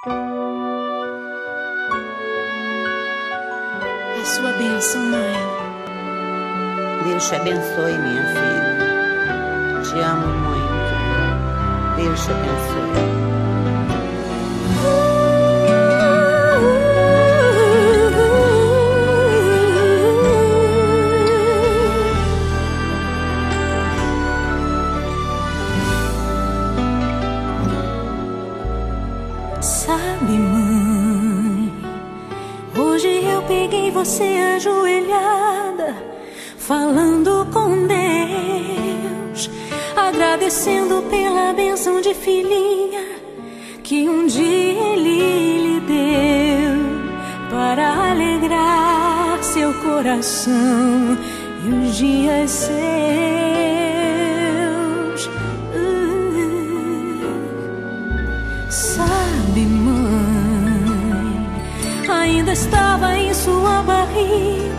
A sua bênção, mãe. Deus te abençoe, minha filha. Te amo muito. Deus te abençoe. Sabe, mãe, hoje eu peguei você ajoelhada, falando com Deus, agradecendo pela bênção de filhinha que um dia Ele lhe deu, para alegrar seu coração e os dias seus. Sabe, mãe, ainda estava em sua barriga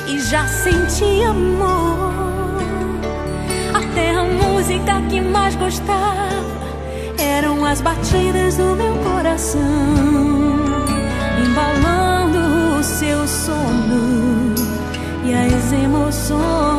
e já sentia amor. Até a música que mais gostava eram as batidas do meu coração, embalando o seu sono e as emoções.